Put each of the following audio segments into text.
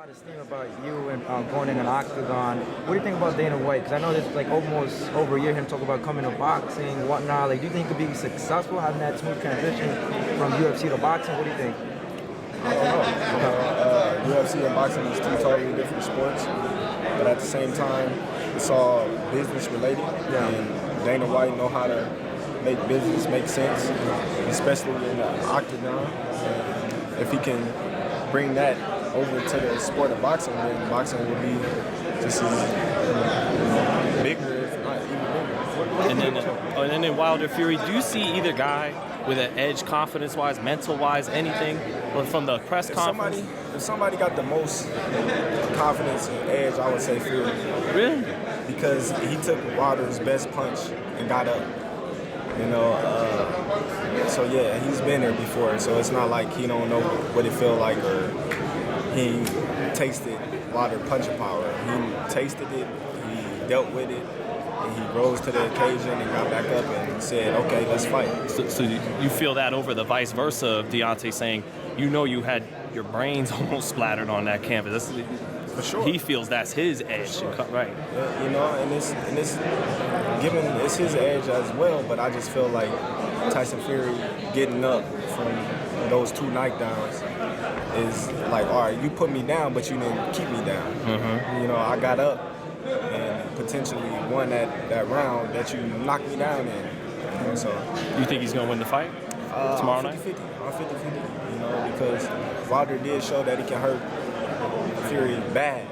lot of steam about you and going in an octagon. What do you think about Dana White? Because I know there's like almost over a year him talking about coming to boxing, whatnot. Like, do you think he could be successful having that smooth transition from UFC to boxing? What do you think? I don't know. UFC and boxing is two totally different sports, but at the same time, it's all business related. Yeah. And Dana White know how to make business make sense, especially in the octagon. And if he can bring that over to the sport of boxing, then boxing will be just as bigger, if not even bigger. And then in Wilder Fury, do you see either guy with an edge, confidence-wise, mental-wise, anything, or from the press conference? If somebody got the most confidence and edge, I would say Fury. Really? Because he took Wilder's best punch and got up. You know, so yeah, he's been there before. So it's not like he don't know what it feel like or he tasted Wilder punching power. He tasted it, he dealt with it, and he rose to the occasion and got back up and said, okay, let's fight. So you feel that over the vice versa of Deontay saying, you know, you had your brains almost splattered on that canvas. For sure. He feels that's his edge, sure. Right? Yeah, you know, and it's given it's his edge as well. But I just feel like Tyson Fury getting up from those two knockdowns is like, all right, you put me down, but you didn't keep me down. Mm-hmm. You know, I got up and potentially won that round that you knocked me down in. You know, so you think he's gonna win the fight tomorrow night? I'm 50-50. You know, because Wilder did show that he can hurt Fury bad,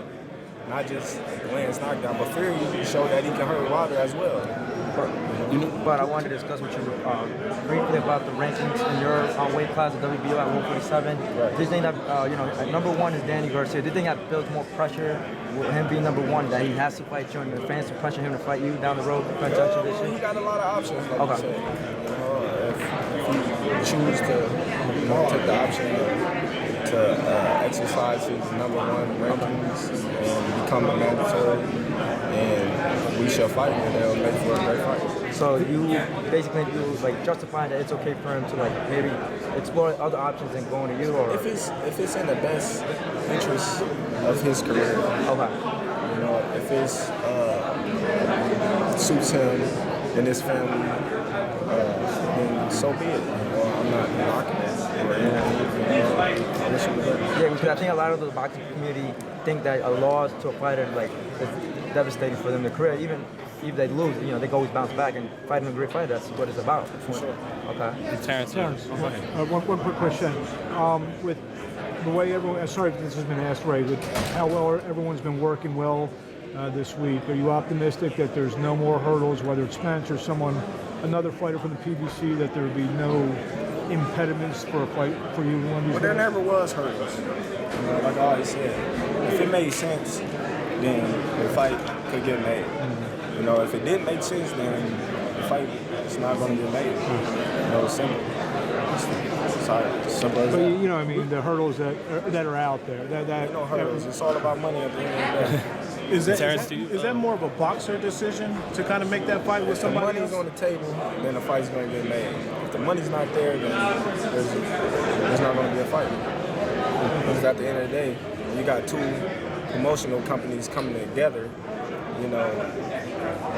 not just Lance knockdown, but Fury showed that he can hurt Wilder as well. But I wanted to discuss with you briefly about the rankings in your weight class, the WBO at 147. Right. Do you think that, number one is Danny Garcia? Do you think that builds more pressure with him being number one, that he has to fight you and the fans to pressure him to fight you down the road? He got a lot of options, like you said. If he choose to take the option to exercise his number one rankings and become a mandatory, and we shall fight, and they'll make for a great fight. So you basically justifying that it's okay for him to maybe explore other options than going to you, or if it's in the best interest of his career. Okay. You know, if it's suits him and his family, then so be it. I'm not knocking it. Yeah, because I think a lot of the boxing community think that a loss to a fighter is devastating for them in their career. Even if they lose, they can always bounce back, and fighting a great fight, that's what it's about. For sure. Okay. Terence, one quick question. With the way everyone, sorry if this has been asked, Ray, with how well everyone's been working well this week, are you optimistic that there's no more hurdles, whether it's Spence or another fighter from the PBC, that there would be no impediments for a fight for you? Well, there never was hurdles. Like I always said, if it made sense, then the fight could get made. Mm-hmm. You know, if it didn't make sense, then the fight is not going to get made. It's simple. Simple as that. But I mean, the hurdles that are out there. No hurdles. It's all about money at the end of the day. Is that more of a boxer decision to kind of make that fight with somebody else? If the money's on the table, then the fight's going to get made. If the money's not there, then there's not going to be a fight. Because at the end of the day, you got two promotional companies coming together,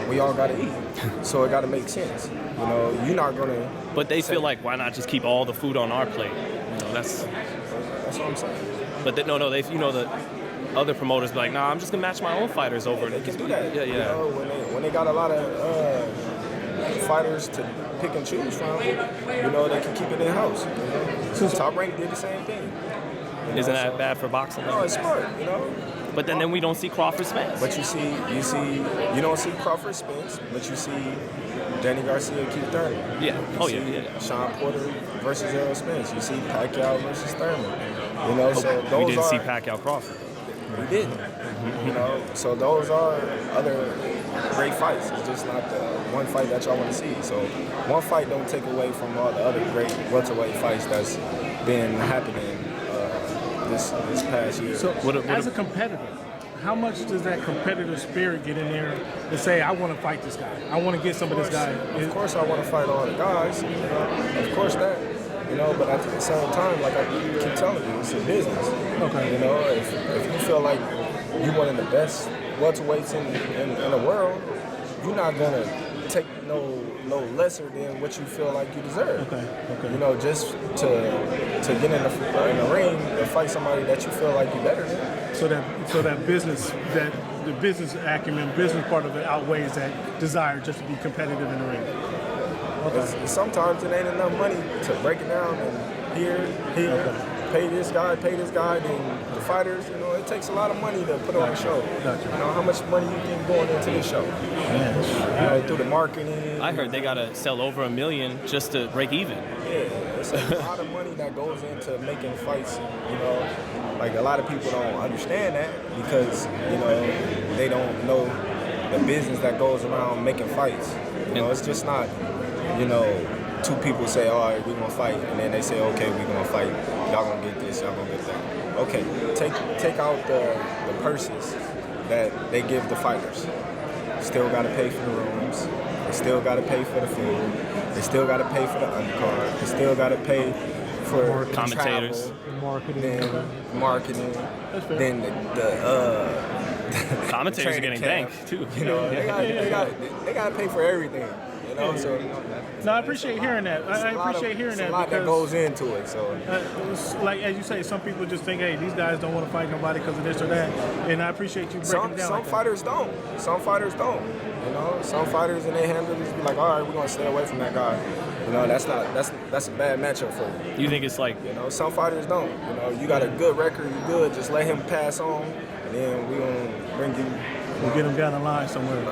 we all got to eat. So it got to make sense. You're not going to... But they feel like, why not just keep all the food on our plate? That's what I'm saying. But the other promoters be like, nah, I'm just gonna match my own fighters over. They can do that. Yeah. When they got a lot of fighters to pick and choose from, they can keep it in house. So Top Rank did the same thing. Isn't that bad for boxing? No, it's smart. But then we don't see Crawford Spence. But you don't see Crawford Spence, but you see Danny Garcia, Keith Thurman. Yeah. Yeah. Sean Porter versus Errol Spence. You see Pacquiao versus Thurman. So we didn't see Pacquiao Crawford. We didn't. So those are other great fights. It's just not the one fight that y'all want to see. So one fight don't take away from all the other great welterweight fights that's been happening this past year. So as a competitor, how much does that competitive spirit get in there to say, I want to fight this guy, I want to get some of this guy? Of course I want to fight all the guys. Of course that. But at the same time, like I keep telling you, it's a business. Okay. If you feel like you're one of the best welterweights in the world, you're not gonna take no lesser than what you feel like you deserve. Okay. You know, just to get in the ring and fight somebody that you feel like you're better than. So that the business acumen, business part of it outweighs that desire just to be competitive in the ring. Okay. Sometimes it ain't enough money to break it down and here, pay this guy, then the fighters, you know, it takes a lot of money to put on a show. Gotcha. You know, how much money you think going into this show? You know, through the marketing. I heard they gotta sell over $1 million just to break even. Yeah, it's a lot of money that goes into making fights, you know. Like, a lot of people don't understand that because, you know, they don't know the business that goes around making fights. You know, it's just not, you know, two people say, all right, we're gonna fight, and then they say, okay, we're gonna fight. Y'all gonna get this, y'all gonna get that. Okay, take out the purses that they give the fighters. Still gotta pay for the rooms. They still gotta pay for the food. They still gotta pay for the undercard. They still gotta pay for commentators, travel, marketing, then the commentators are getting banked too. You know, they gotta pay for everything. You know, so no, I appreciate hearing that. I appreciate hearing that. A lot that goes into it. So, like as you say, some people just think, hey, these guys don't want to fight nobody because of this or that, and I appreciate you breaking it down. Some fighters don't. Some fighters don't. You know, some fighters and they handle this be like, all right, we're gonna stay away from that guy. You know, that's a bad matchup for you. You think it's like, you know, some fighters don't. You know, you got a good record, you good. Just let him pass on, and then we gonna bring you. We'll get him down the line somewhere. No.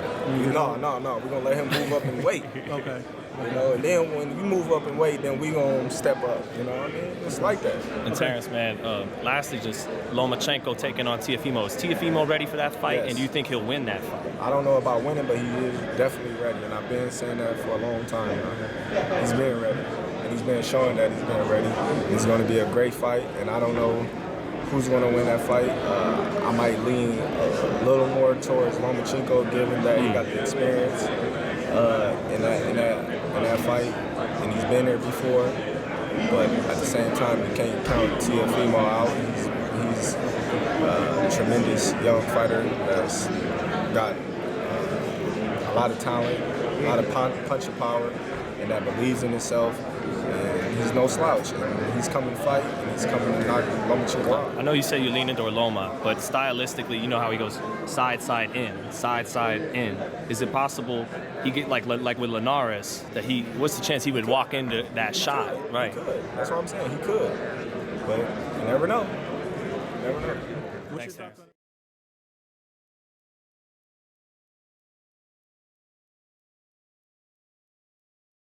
We're going to let him move up and wait. Okay. You know, and then when you move up and wait, then we going to step up. You know what I mean? It's like that. And Terence, man, lastly, just Lomachenko taking on Teofimo. Is Teofimo ready for that fight? Yes. And do you think he'll win that fight? I don't know about winning, but he is definitely ready. And I've been saying that for a long time now. He's been ready. And he's been showing that he's been ready. It's going to be a great fight. And I don't know who's going to win that fight. I might lean a little more towards Lomachenko, given that he got the experience in that fight, and he's been there before. But at the same time, you can't count Teofimo out. He's a tremendous young fighter that's got a lot of talent, a lot of punching power, and that believes in himself. And he's no slouch. And he's coming to fight, and he's coming to knock Lomachenko out. I know you say you lean into Loma, but stylistically, you know how he goes side, side, in. Is it possible he get like with Linares that what's the chance he would walk into that shot? Right. He could. That's what I'm saying. He could. But you never know. You never know. Thanks, Terence.